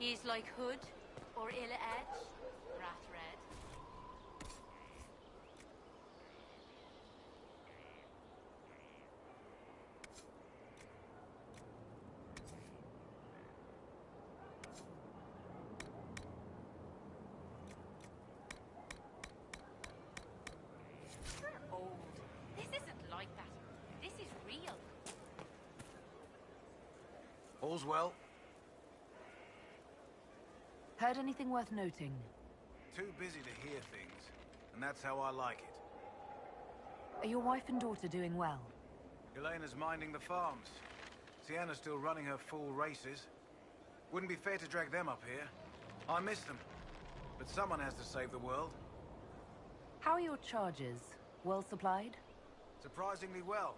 He's like Hood, or Illa Edge, Wrath Red. You're old. This isn't like that. This is real. All's well. Heard anything worth noting? Too busy to hear things, and that's how I like it. Are your wife and daughter doing well? Elena's minding the farms. Sienna's still running her full races. Wouldn't be fair to drag them up here. I miss them. But someone has to save the world. How are your charges? Well supplied? Surprisingly well.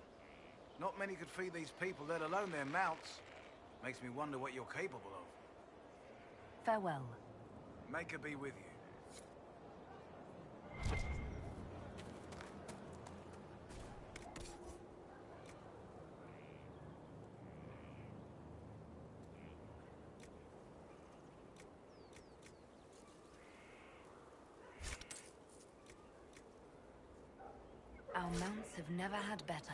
Not many could feed these people, let alone their mounts. Makes me wonder what you're capable of. Farewell. Make her be with you. Our mounts have never had better.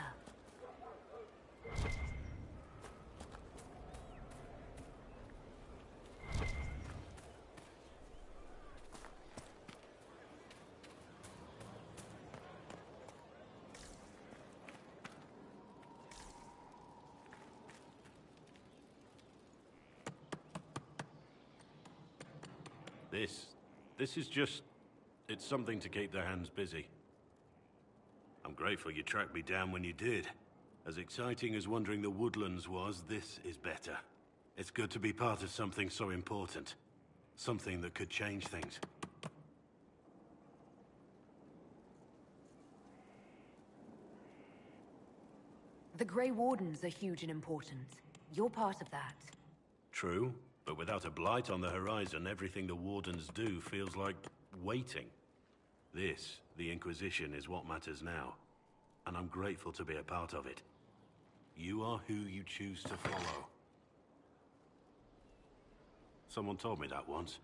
This is just... it's something to keep their hands busy. I'm grateful you tracked me down when you did. As exciting as wandering the woodlands was, this is better. It's good to be part of something so important. Something that could change things. The Grey Wardens are huge and important. You're part of that. True, but without a blight on the horizon, everything the Wardens do feels like waiting. This, the Inquisition, is what matters now. And I'm grateful to be a part of it. You are who you choose to follow. Someone told me that once.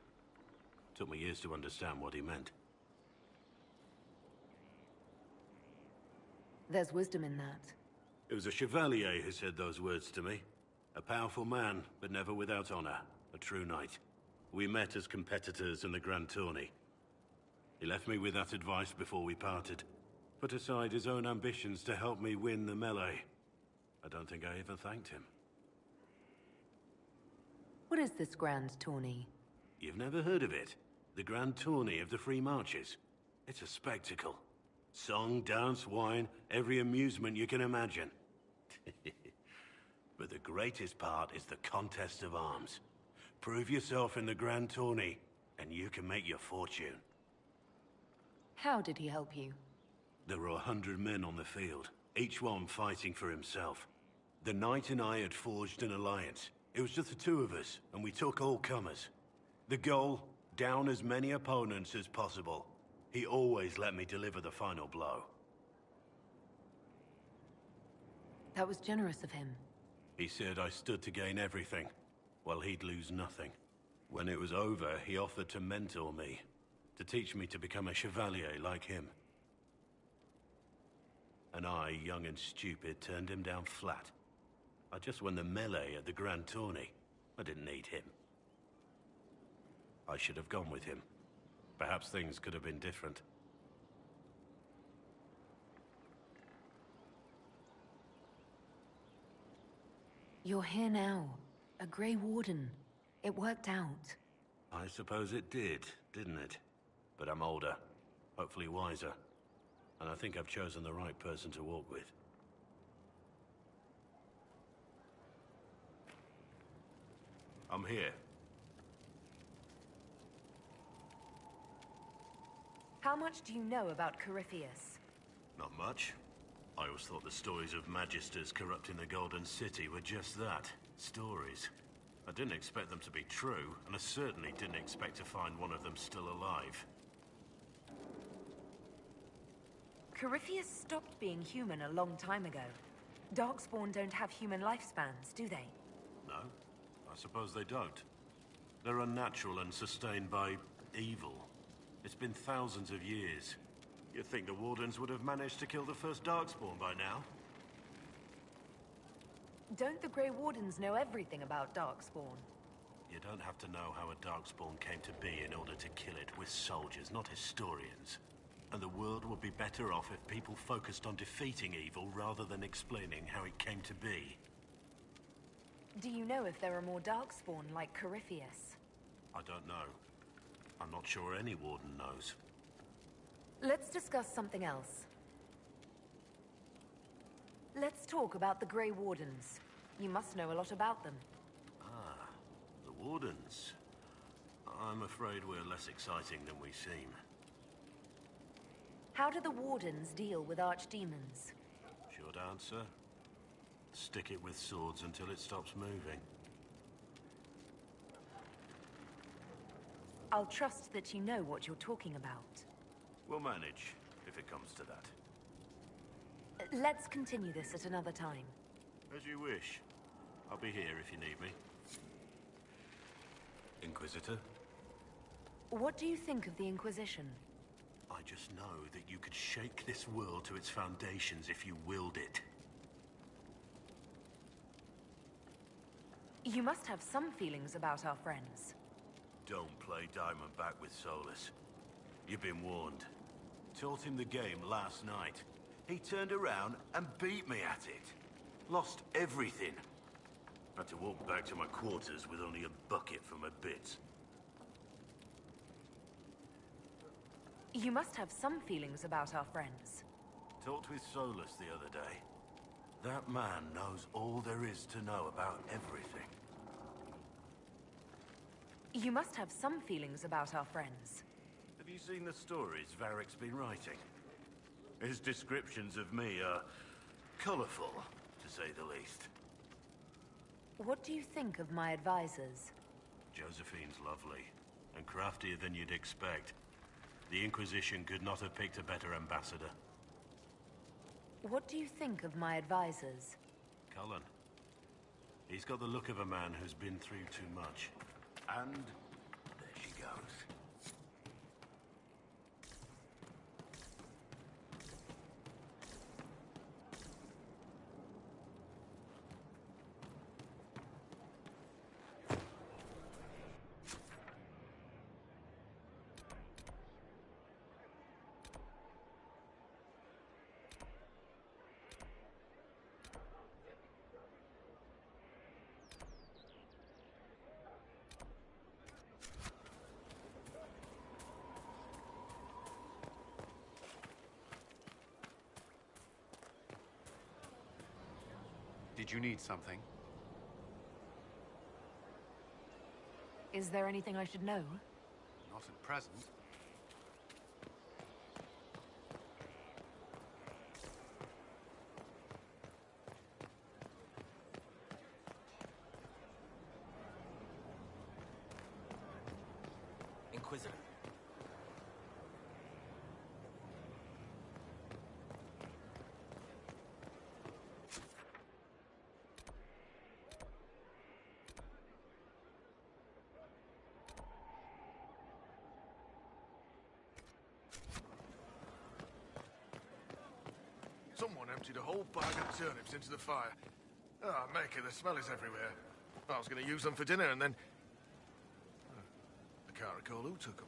Took me years to understand what he meant. There's wisdom in that. It was a chevalier who said those words to me. A powerful man, but never without honor. A true knight. We met as competitors in the Grand Tourney. He left me with that advice before we parted. Put aside his own ambitions to help me win the melee. I don't think I ever thanked him. What is this Grand Tourney? You've never heard of it? The Grand Tourney of the Free Marches. It's a spectacle. Song, dance, wine, every amusement you can imagine. But the greatest part is the contest of arms. Prove yourself in the Grand Tourney, and you can make your fortune. How did he help you? There were 100 men on the field, each one fighting for himself. The knight and I had forged an alliance. It was just the two of us, and we took all comers. The goal, down as many opponents as possible. He always let me deliver the final blow. That was generous of him. He said I stood to gain everything, while he'd lose nothing. When it was over, he offered to mentor me, to teach me to become a chevalier like him. And I, young and stupid, turned him down flat. I just won the melee at the Grand Tourney. I didn't need him. I should have gone with him. Perhaps things could have been different. You're here now. A Grey Warden. It worked out. I suppose it did, didn't it? But I'm older. Hopefully wiser. And I think I've chosen the right person to walk with. I'm here. How much do you know about Corypheus? Not much. I always thought the stories of Magisters corrupting the Golden City were just that. Stories. I didn't expect them to be true, and I certainly didn't expect to find one of them still alive. Corypheus stopped being human a long time ago. Darkspawn don't have human lifespans, do they? No, I suppose they don't. They're unnatural and sustained by evil. It's been thousands of years. You'd think the Wardens would have managed to kill the first Darkspawn by now. Don't the Grey Wardens know everything about Darkspawn? You don't have to know how a Darkspawn came to be in order to kill it. We're soldiers, not historians. And the world would be better off if people focused on defeating evil rather than explaining how it came to be. Do you know if there are more Darkspawn like Corypheus? I don't know. I'm not sure any Warden knows. Let's discuss something else. Let's talk about the Grey Wardens. You must know a lot about them. Ah, the Wardens. I'm afraid we're less exciting than we seem. How do the Wardens deal with archdemons? Short answer. Stick it with swords until it stops moving. I'll trust that you know what you're talking about. We'll manage, if it comes to that. Let's continue this at another time. As you wish. I'll be here if you need me. Inquisitor? What do you think of the Inquisition? I just know that you could shake this world to its foundations if you willed it. You must have some feelings about our friends. Don't play Diamondback with Solus. You've been warned. Taught him the game last night. He turned around and beat me at it. Lost everything. Had to walk back to my quarters with only a bucket for my bits. You must have some feelings about our friends. Talked with Solus the other day. That man knows all there is to know about everything. You must have some feelings about our friends. Have you seen the stories Varric's been writing? His descriptions of me are colorful, to say the least. What do you think of my advisors? Josephine's lovely, and craftier than you'd expect. The Inquisition could not have picked a better ambassador. What do you think of my advisors? Cullen. He's got the look of a man who's been through too much. And there she goes. Did you need something? Is there anything I should know? Not at present. Inquisitor. Someone emptied a whole bag of turnips into the fire. Ah, Maker, the smell is everywhere. I was going to use them for dinner and then... I can't recall who took them.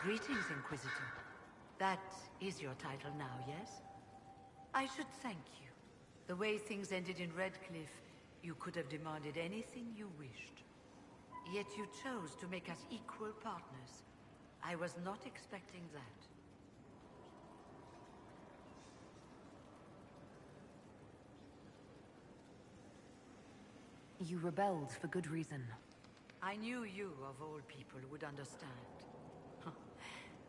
Greetings, Inquisitor. That is your title now, yes? I should thank you. The way things ended in Redcliffe, you could have demanded anything you wished. Yet you chose to make us equal partners. I was not expecting that. You rebelled for good reason. I knew you, of all people, would understand.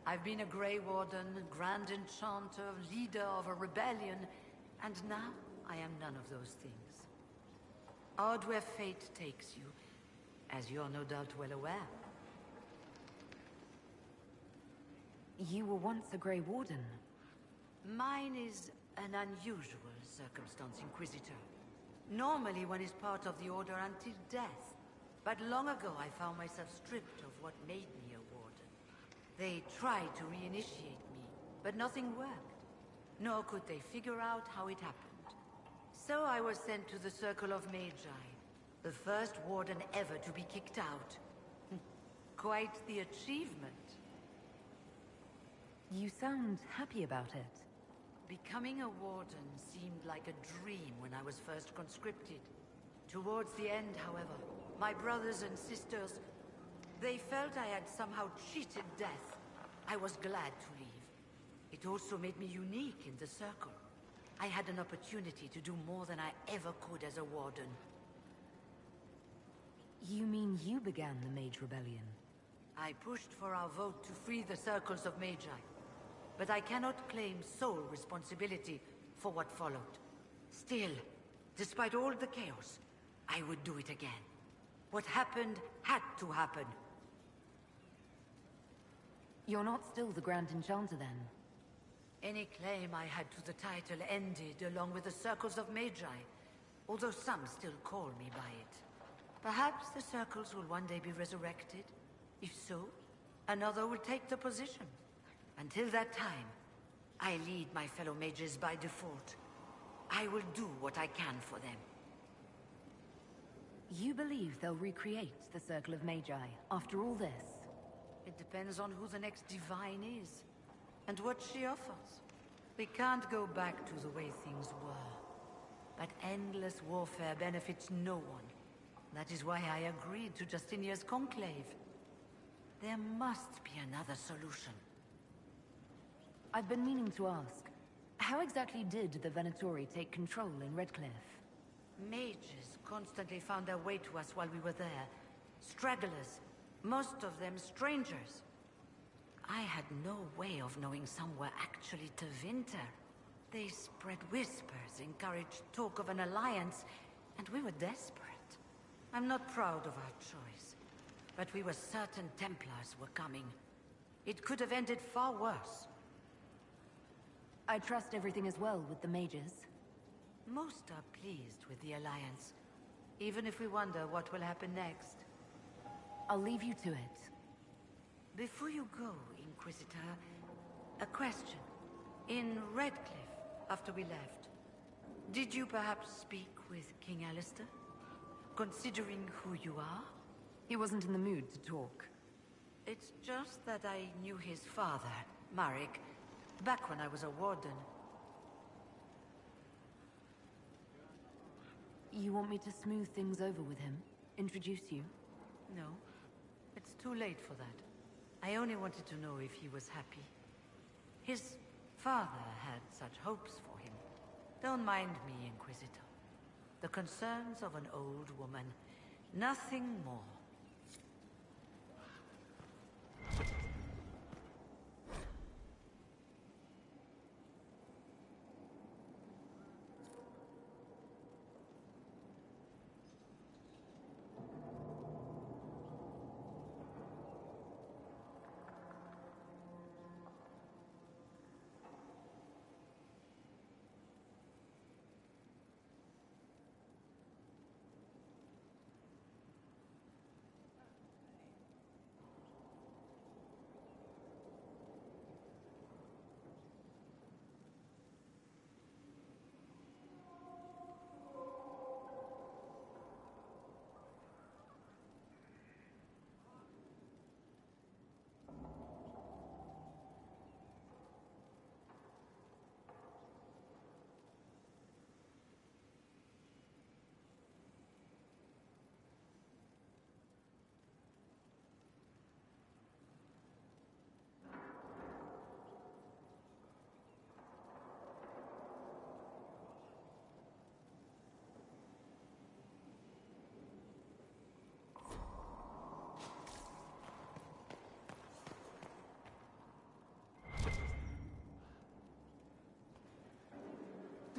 I've been a Grey Warden, Grand Enchanter, leader of a rebellion, and now I am none of those things. Odd where fate takes you, as you're no doubt well aware. You were once a Grey Warden. Mine is an unusual circumstance, Inquisitor. Normally one is part of the Order until death. But long ago I found myself stripped of what made me a Warden. They tried to reinitiate me, but nothing worked. Nor could they figure out how it happened. So I was sent to the Circle of Magi, the first Warden ever to be kicked out. Quite the achievement. You sound happy about it. Becoming a Warden seemed like a dream when I was first conscripted. Towards the end, however, my brothers and sisters, they felt I had somehow cheated death. I was glad to leave. It also made me unique in the Circle. I had an opportunity to do more than I ever could as a Warden. You mean you began the Mage Rebellion? I pushed for our vote to free the Circles of Magi. But I cannot claim sole responsibility for what followed. Still, despite all the chaos, I would do it again. What happened had to happen. You're not still the Grand Enchanter then? Any claim I had to the title ended along with the Circles of Magi, although some still call me by it. Perhaps the Circles will one day be resurrected. If so, another will take the position. Until that time, I lead my fellow mages by default. I will do what I can for them. You believe they'll recreate the Circle of Magi after all this? It depends on who the next divine is, and what she offers. We can't go back to the way things were. But endless warfare benefits no one. That is why I agreed to Justinia's conclave. There must be another solution. I've been meaning to ask, how exactly did the Venatori take control in Redcliffe? Mages constantly found their way to us while we were there. Stragglers, most of them strangers. I had no way of knowing some were actually Tevinter. They spread whispers, encouraged talk of an alliance, and we were desperate. I'm not proud of our choice, but we were certain Templars were coming. It could have ended far worse. I trust everything is well with the mages. Most are pleased with the alliance, even if we wonder what will happen next. I'll leave you to it. Before you go, Inquisitor, a question. In Redcliffe, after we left, did you perhaps speak with King Alistair? Considering who you are? He wasn't in the mood to talk. It's just that I knew his father, Marek, back when I was a warden. You want me to smooth things over with him? Introduce you? No, it's too late for that. I only wanted to know if he was happy. His father had such hopes for him. Don't mind me, Inquisitor. The concerns of an old woman. Nothing more.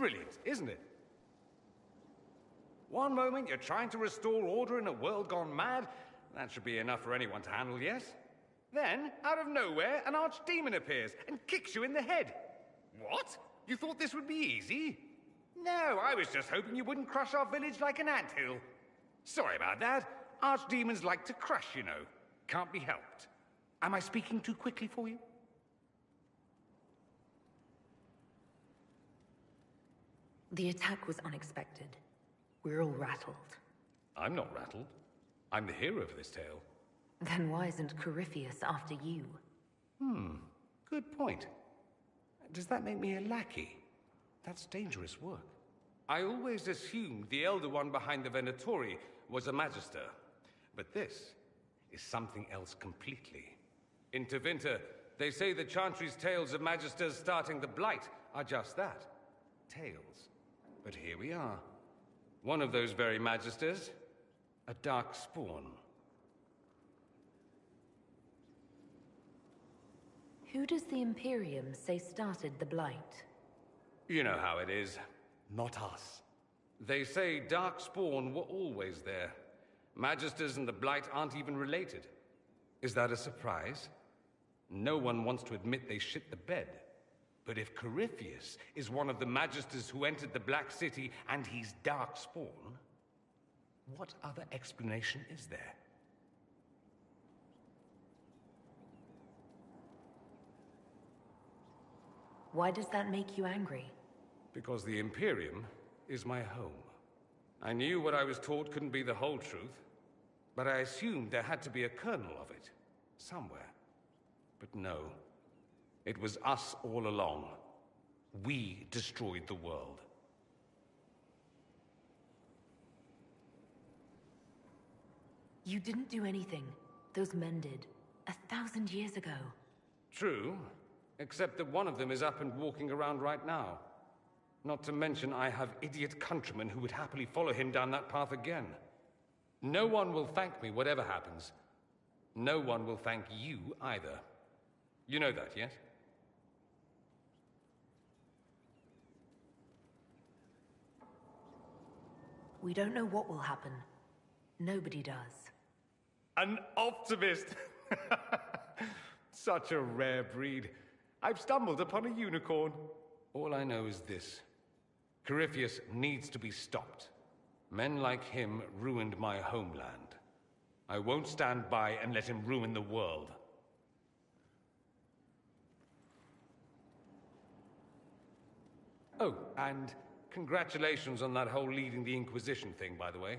brilliant, isn't it? One moment you're trying to restore order in a world gone mad. That should be enough for anyone to handle, yes? Then, out of nowhere, an archdemon appears and kicks you in the head. What? You thought this would be easy? No, I was just hoping you wouldn't crush our village like an anthill. Sorry about that. Archdemons like to crush, you know. Can't be helped. Am I speaking too quickly for you? The attack was unexpected. We're all rattled. I'm not rattled. I'm the hero of this tale. Then why isn't Corypheus after you? Good point. Does that make me a lackey? That's dangerous work. I always assumed the Elder One behind the Venatori was a Magister. But this is something else completely. In Tevinter, they say the Chantry's tales of Magisters starting the Blight are just that. Tales. But here we are. One of those very Magisters, a dark spawn. Who does the Imperium say started the Blight? You know how it is. Not us. They say Darkspawn were always there. Magisters and the Blight aren't even related. Is that a surprise? No one wants to admit they shit the bed. But if Corypheus is one of the Magisters who entered the Black City and he's Darkspawn, what other explanation is there? Why does that make you angry? Because the Imperium is my home. I knew what I was taught couldn't be the whole truth, but I assumed there had to be a kernel of it, somewhere. But no, it was us all along. We destroyed the world. You didn't do anything. Those men did. 1,000 years ago. True, except that one of them is up and walking around right now. Not to mention I have idiot countrymen who would happily follow him down that path again. No one will thank me whatever happens. No one will thank you either. You know that, yes? We don't know what will happen. Nobody does. An optimist! Such a rare breed. I've stumbled upon a unicorn. All I know is this. Corypheus needs to be stopped. Men like him ruined my homeland. I won't stand by and let him ruin the world. Oh, and congratulations on that whole leading the Inquisition thing, by the way.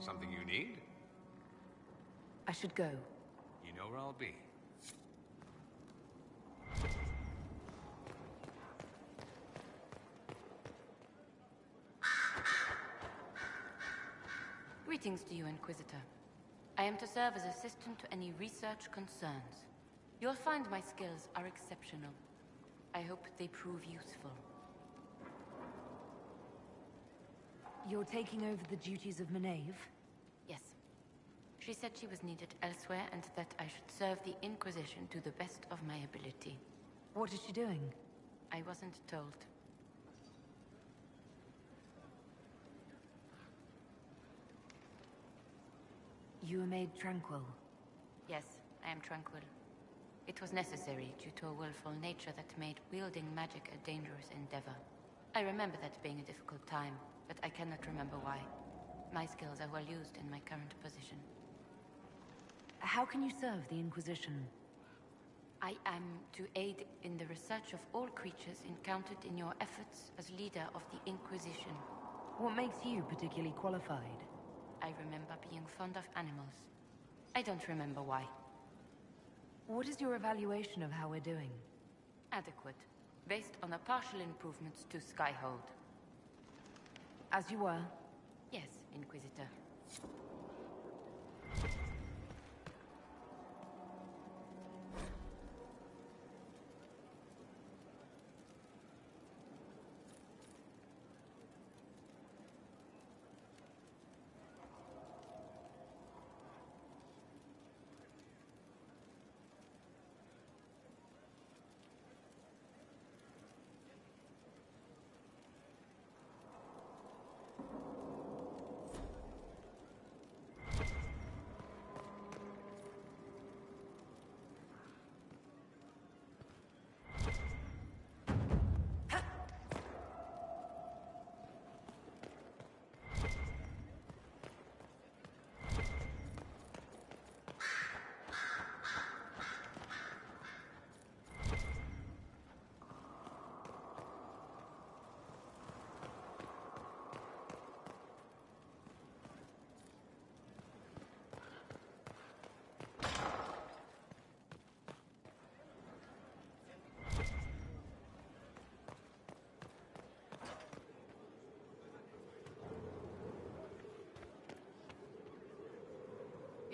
Something you need? I should go. You know where I'll be. Greetings to you, Inquisitor. I am to serve as assistant to any research concerns. You'll find my skills are exceptional. I hope they prove useful. You're taking over the duties of Maeve? Yes. She said she was needed elsewhere and that I should serve the Inquisition to the best of my ability. What is she doing? I wasn't told. You were made tranquil. Yes, I am tranquil. It was necessary due to a willful nature that made wielding magic a dangerous endeavor. I remember that being a difficult time, but I cannot remember why. My skills are well used in my current position. How can you serve the Inquisition? I am to aid in the research of all creatures encountered in your efforts as leader of the Inquisition. What makes you particularly qualified? I remember being fond of animals. I don't remember why. What is your evaluation of how we're doing? Adequate, based on the partial improvements to Skyhold. As you were? Yes, Inquisitor.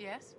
Yes?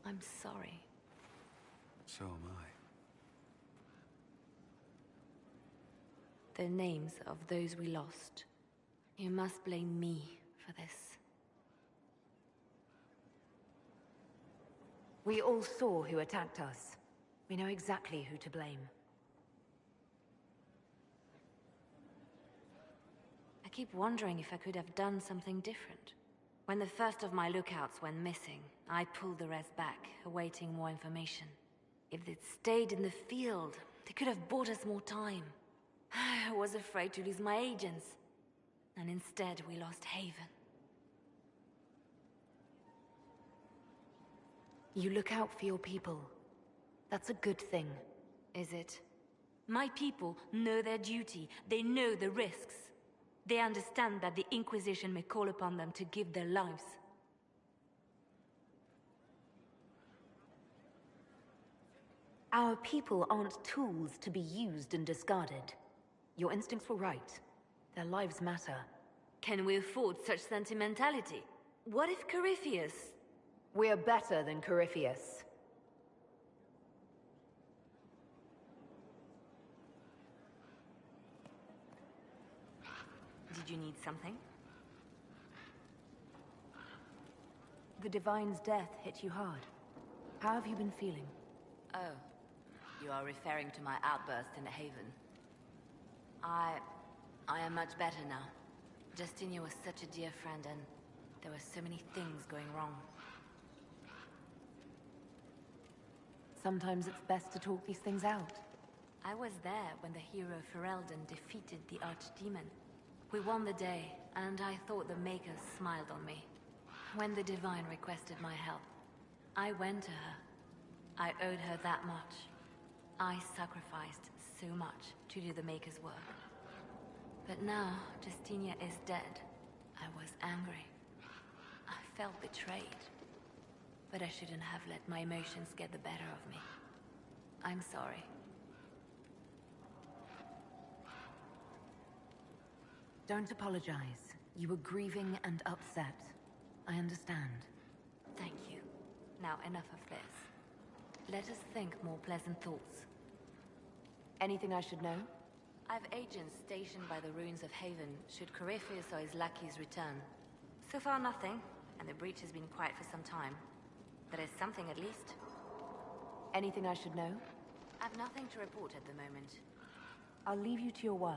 I'm sorry. So am I. The names of those we lost. You must blame me for this. We all saw who attacked us. We know exactly who to blame. I keep wondering if I could have done something different. When the first of my lookouts went missing, I pulled the rest back, awaiting more information. If they'd stayed in the field, they could have bought us more time. I was afraid to lose my agents. And instead, we lost Haven. You look out for your people. That's a good thing. Is it? My people know their duty. They know the risks. They understand that the Inquisition may call upon them to give their lives. Our people aren't tools to be used and discarded. Your instincts were right. Their lives matter. Can we afford such sentimentality? What if Corypheus? We're better than Corypheus. Did you need something? The Divine's death hit you hard. How have you been feeling? Oh, you are referring to my outburst in the Haven. I am much better now. Justinia was such a dear friend, and there were so many things going wrong. Sometimes it's best to talk these things out. I was there when the hero Ferelden defeated the Archdemon. We won the day, and I thought the Makers smiled on me. When the Divine requested my help, I went to her. I owed her that much. I sacrificed so much to do the Maker's work. But now, Justinia is dead. I was angry. I felt betrayed. But I shouldn't have let my emotions get the better of me. I'm sorry. Don't apologize. You were grieving and upset. I understand. Thank you. Now enough of this. Let us think more pleasant thoughts. Anything I should know? I've agents stationed by the ruins of Haven, should Corypheus or his lackeys return. So far nothing, and the breach has been quiet for some time. But there's something at least. Anything I should know? I've nothing to report at the moment. I'll leave you to your work.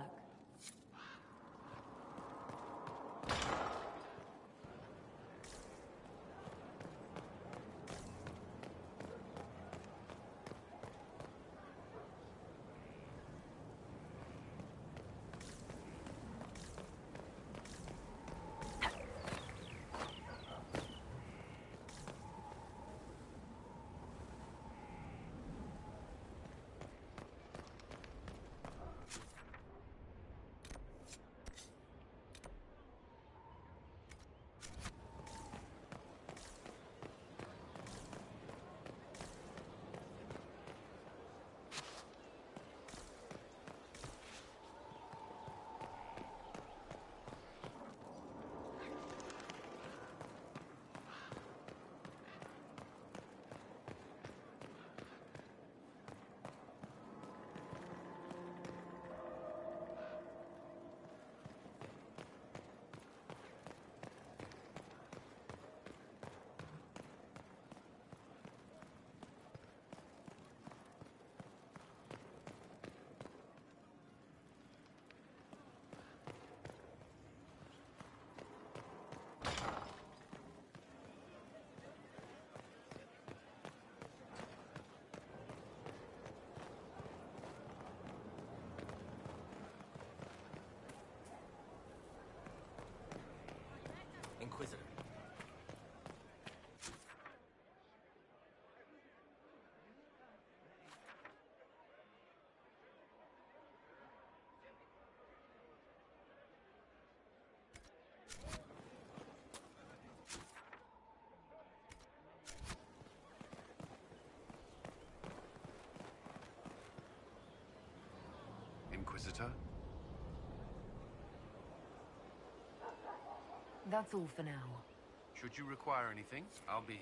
Inquisitor. Inquisitor? That's all for now. Should you require anything, I'll be here.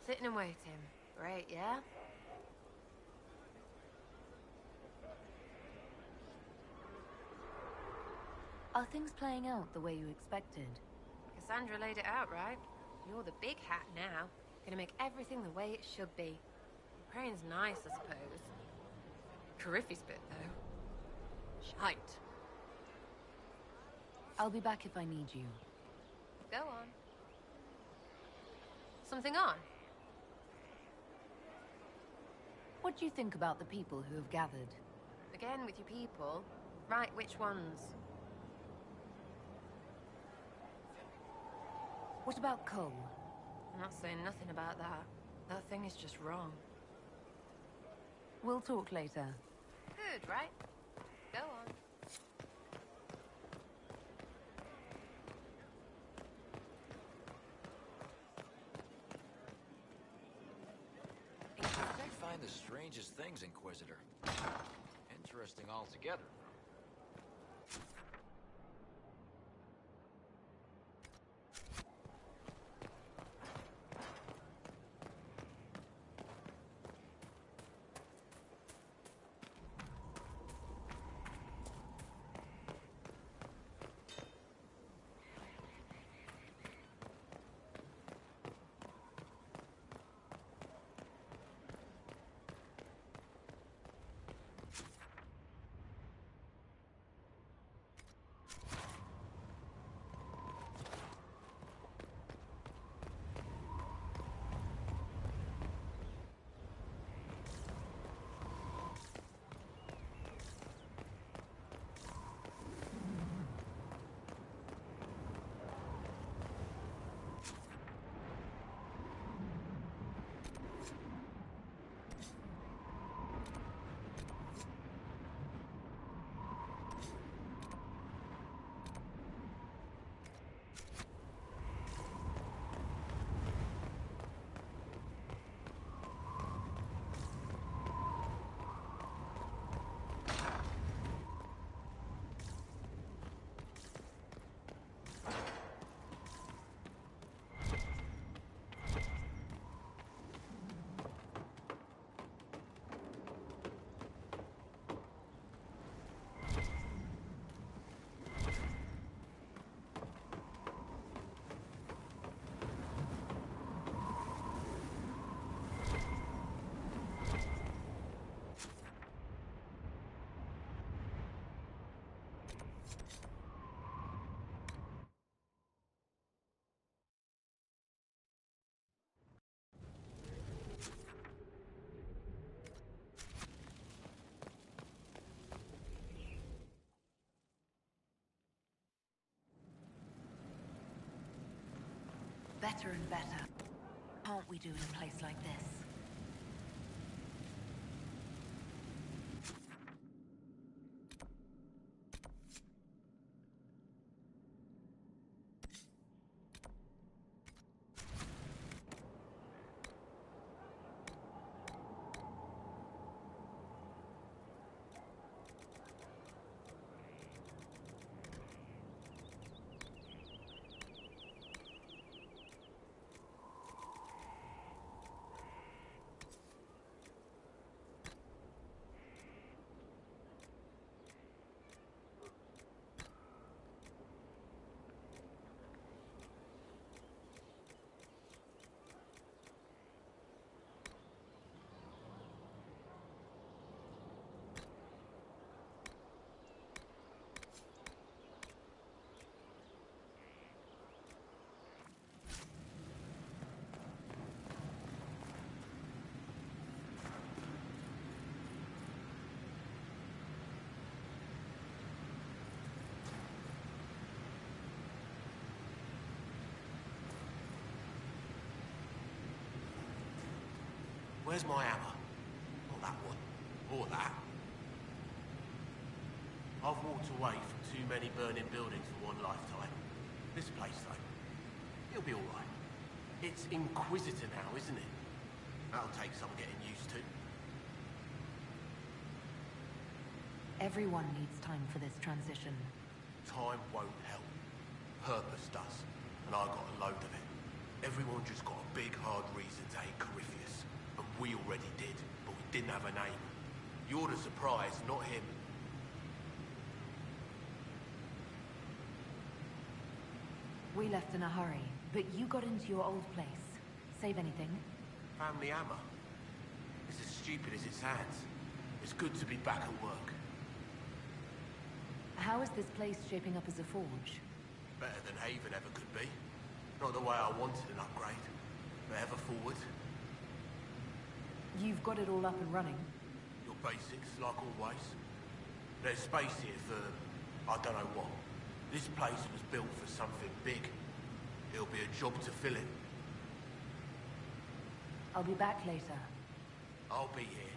Sitting and waiting. Great, yeah? Are things playing out the way you expected? Cassandra laid it out, right? You're the big hat now. Gonna make everything the way it should be. Praying's nice, I suppose. Corypheus bit, though. Shite. I'll be back if I need you. Go on. Something on? What do you think about the people who have gathered? Again with your people? Right, which ones? What about Cole? I'm not saying nothing about that. That thing is just wrong. We'll talk later. Good, right? Go on. I find the strangest things, Inquisitor. Interesting altogether. Better and better. Can't we do in a place like this? Where's my hammer? Not that one. Or that. I've walked away from too many burning buildings for one lifetime. This place, though, it'll be all right. It's Inquisitor now, isn't it? That'll take some getting used to. Everyone needs time for this transition. Time won't help. Purpose does. And I got a load of it. Everyone just got a big, hard reason to hate Corypheus. And we already did, but we didn't have a name. You're the surprise, not him. We left in a hurry, but you got into your old place. Save anything? Family hammer. It's as stupid as it sounds. It's good to be back at work. How is this place shaping up as a forge? Better than Haven ever could be. Not the way I wanted an upgrade, but ever forward. You've got it all up and running. Your basics, like always. There's space here for, I don't know what. This place was built for something big. It'll be a job to fill it. I'll be back later. I'll be here.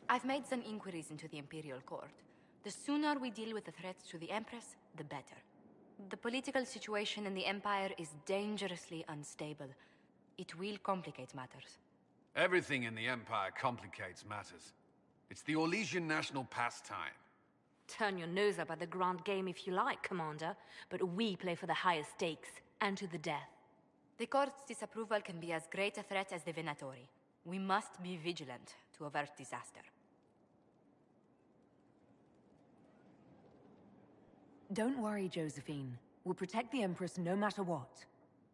I've made some inquiries into the Imperial Court. The sooner we deal with the threats to the Empress, the better. The political situation in the Empire is dangerously unstable. It will complicate matters. Everything in the Empire complicates matters. It's the Orlesian national pastime. Turn your nose up at the grand game if you like, Commander, but we play for the highest stakes, and to the death. The Court's disapproval can be as great a threat as the Venatori. We must be vigilant to avert disaster. Don't worry, Josephine. We'll protect the Empress no matter what.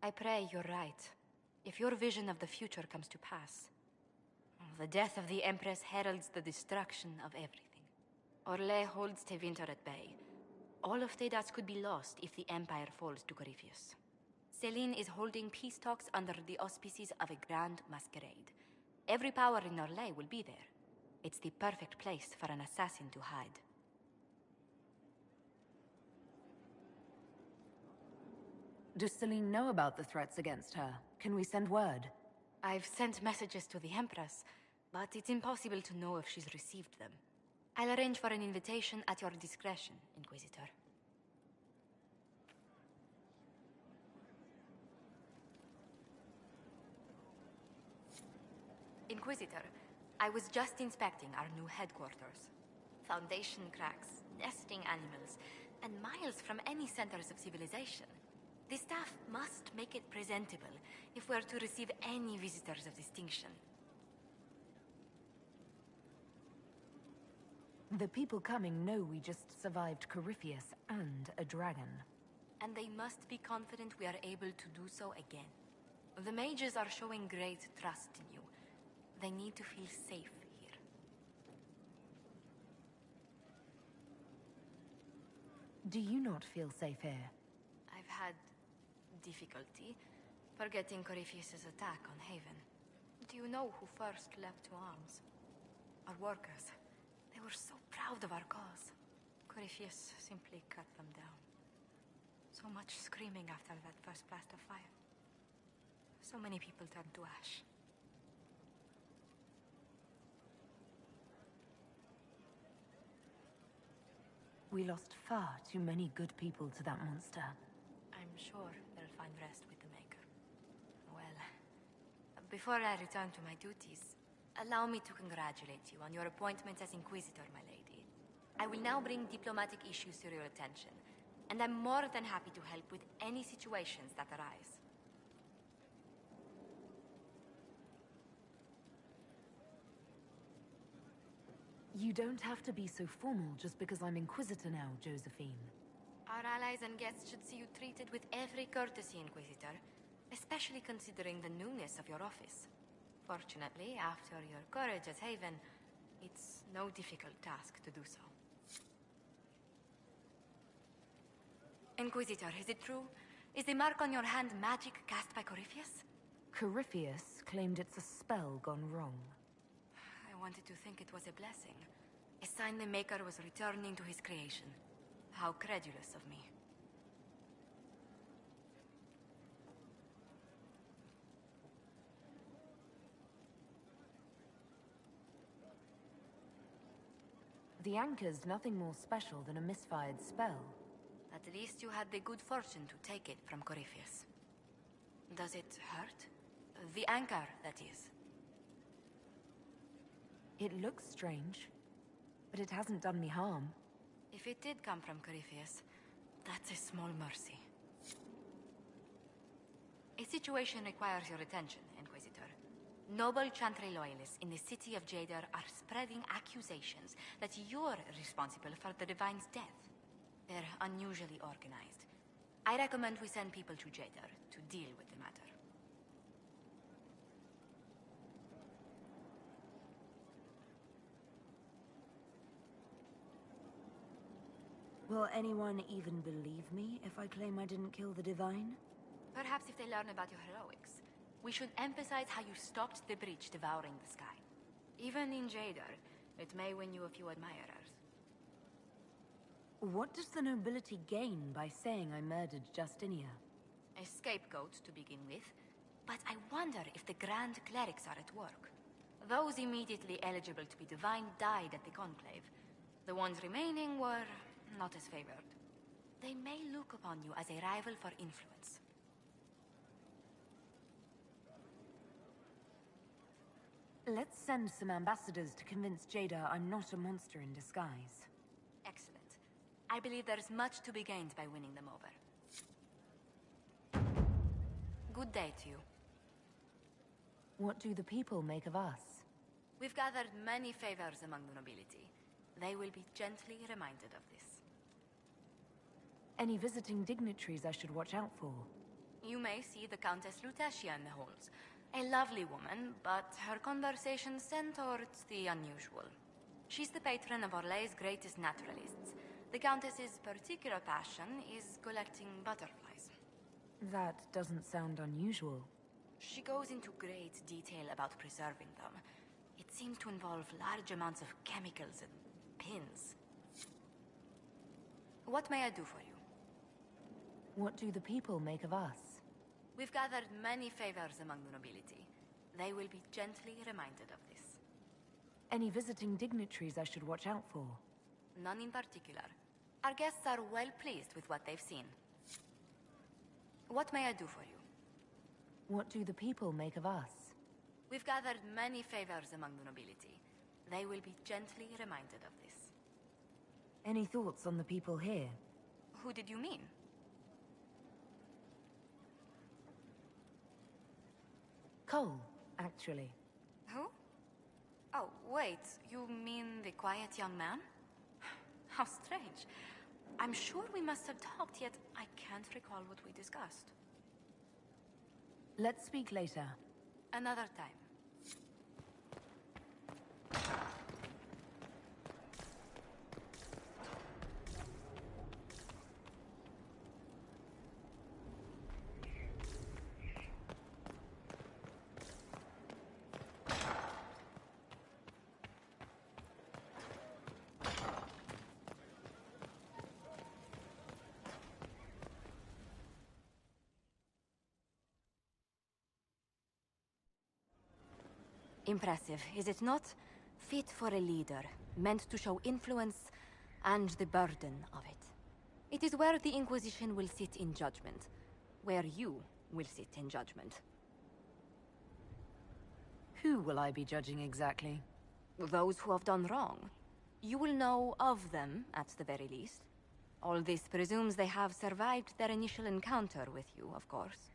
I pray you're right. If your vision of the future comes to pass, the death of the Empress heralds the destruction of everything. Orlais holds Tevinter at bay. All of Tedas could be lost if the Empire falls to Corypheus. Celine is holding peace talks under the auspices of a grand masquerade. Every power in Orlais will be there. It's the perfect place for an assassin to hide. Does Celine know about the threats against her? Can we send word? I've sent messages to the Empress, but it's impossible to know if she's received them. I'll arrange for an invitation at your discretion, Inquisitor. Inquisitor, I was just inspecting our new headquarters. Foundation cracks, nesting animals, and miles from any centers of civilization. The staff must make it presentable if we're to receive any visitors of distinction. The people coming know we just survived Corypheus and a dragon. And they must be confident we are able to do so again. The mages are showing great trust in you. They need to feel safe here. Do you not feel safe here? I've had difficulty forgetting Corypheus's attack on Haven. Do you know who first leapt to arms? Our workers. They were so proud of our cause. Corypheus simply cut them down. So much screaming after that first blast of fire. So many people turned to ash. We lost far too many good people to that monster. I'm sure they'll find rest with the Maker. Well, before I return to my duties, allow me to congratulate you on your appointment as Inquisitor, my lady. I will now bring diplomatic issues to your attention, and I'm more than happy to help with any situations that arise. You don't have to be so formal just because I'm Inquisitor now, Josephine. Our allies and guests should see you treated with every courtesy, Inquisitor, especially considering the newness of your office. Fortunately, after your courage at Haven, it's no difficult task to do so. Inquisitor, is it true? Is the mark on your hand magic cast by Corypheus? Corypheus claimed it's a spell gone wrong. I wanted to think it was a blessing. A sign the Maker was returning to his creation. How credulous of me. The anchor's nothing more special than a misfired spell. At least you had the good fortune to take it from Corypheus. Does it hurt? The anchor, that is. It looks strange, but it hasn't done me harm. If it did come from Corypheus, that's a small mercy. A situation requires your attention, Inquisitor. Noble Chantry loyalists in the city of Jadar are spreading accusations that you're responsible for the Divine's death. They're unusually organized. I recommend we send people to Jadar to deal with the matter. Will anyone even believe me if I claim I didn't kill the Divine? Perhaps if they learn about your heroics. We should emphasize how you stopped the breach devouring the sky. Even in Jadar, it may win you a few admirers. What does the nobility gain by saying I murdered Justinia? A scapegoat to begin with, but I wonder if the Grand Clerics are at work. Those immediately eligible to be divine died at the Conclave. The ones remaining were not as favored. They may look upon you as a rival for influence. Let's send some ambassadors to convince Jada I'm not a monster in disguise. Excellent. I believe there's much to be gained by winning them over. Good day to you. What do the people make of us? We've gathered many favors among the nobility. They will be gently reminded of this. Any visiting dignitaries I should watch out for? You may see the Countess Lutetia in the halls. A lovely woman, but her conversations tend towards the unusual. She's the patron of Orlay's greatest naturalists. The Countess's particular passion is collecting butterflies. That doesn't sound unusual. She goes into great detail about preserving them. It seems to involve large amounts of chemicals and pins. What may I do for you? What do the people make of us? We've gathered many favors among the nobility. They will be gently reminded of this. Any visiting dignitaries I should watch out for? None in particular. Our guests are well pleased with what they've seen. What may I do for you? What do the people make of us? We've gathered many favors among the nobility. They will be gently reminded of this. Any thoughts on the people here? Who did you mean? Cole, actually. Who? Oh, wait, you mean the quiet young man? How strange. I'm sure we must have talked, yet I can't recall what we discussed. Let's speak later. Another time. Impressive, is it not? Fit for a leader, meant to show influence and the burden of it. It is where the Inquisition will sit in judgment, where you will sit in judgment. Who will I be judging exactly? Those who have done wrong. You will know of them, at the very least. All this presumes they have survived their initial encounter with you, of course.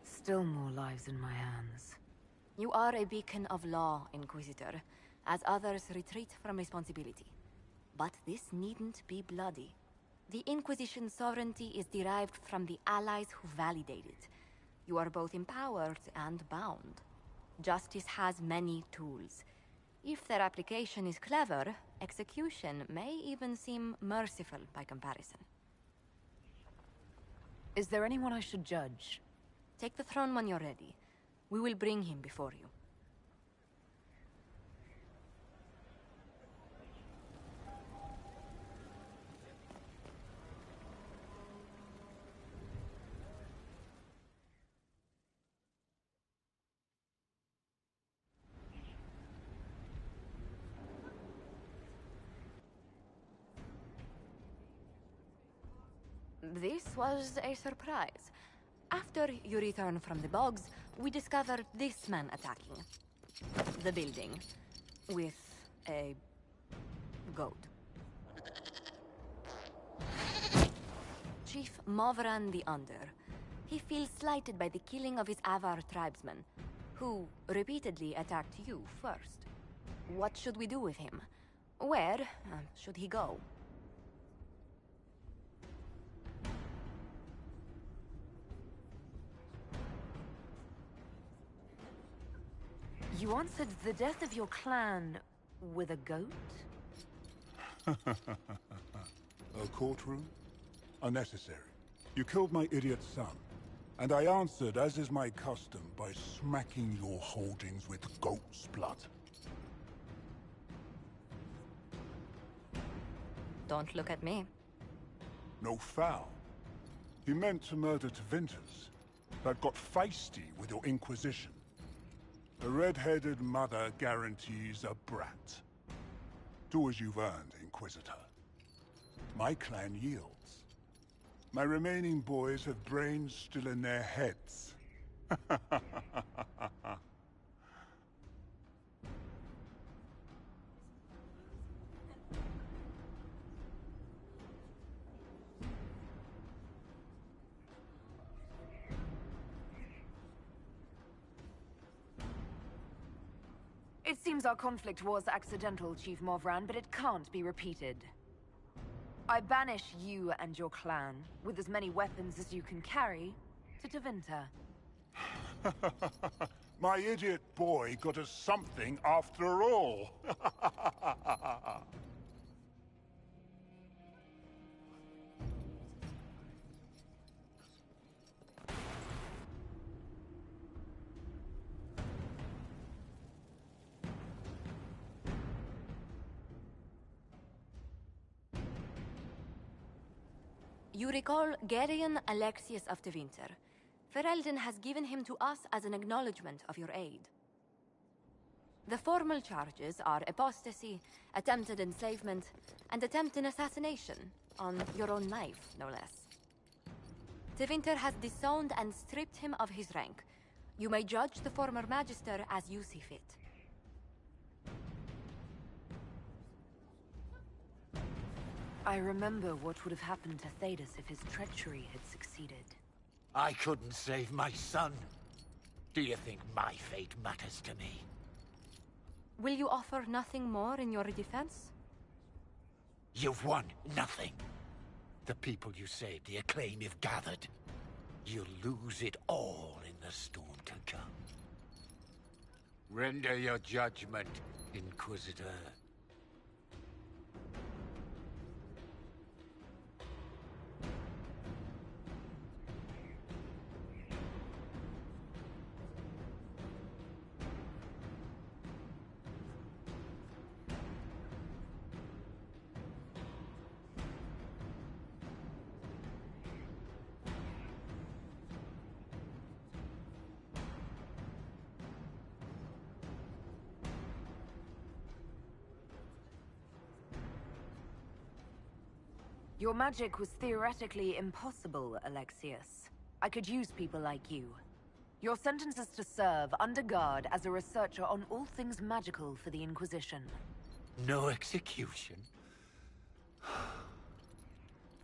Still more lives in my hands. You are a beacon of law, Inquisitor, as others retreat from responsibility. But this needn't be bloody. The Inquisition's sovereignty is derived from the allies who validate it. You are both empowered and bound. Justice has many tools. If their application is clever, execution may even seem merciful by comparison. Is there anyone I should judge? Take the throne when you're ready. We will bring him before you. This was a surprise. After you return from the bogs, we discovered this man attacking the building with a goat. Chief Movran the Under. He feels slighted by the killing of his Avar tribesmen, who repeatedly attacked you first. What should we do with him? Where should he go? You answered the death of your clan with a goat? A courtroom? Unnecessary. You killed my idiot son, and I answered, as is my custom, by smacking your holdings with goat's blood. Don't look at me. No foul. He meant to murder Tevinters, but got feisty with your Inquisition. A red-headed mother guarantees a brat. Do as you've earned, Inquisitor. My clan yields. My remaining boys have brains still in their heads. It seems our conflict was accidental, Chief Movran, but it can't be repeated. I banish you and your clan, with as many weapons as you can carry, to Tevinter. My idiot boy got us something after all. You recall Gerion Alexius of Tevinter. Ferelden has given him to us as an acknowledgement of your aid. The formal charges are apostasy, attempted enslavement, and attempted assassination, on your own knife, no less. Tevinter has disowned and stripped him of his rank. You may judge the former Magister as you see fit. I remember what would have happened to Thedas if his treachery had succeeded. I couldn't save my son. Do you think my fate matters to me? Will you offer nothing more in your defense? You've won nothing. The people you saved, the acclaim you've gathered. You'll lose it all in the storm to come. Render your judgment, Inquisitor. Your magic was theoretically impossible, Alexius. I could use people like you. Your sentence is to serve under guard as a researcher on all things magical for the Inquisition. No execution?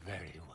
Very well.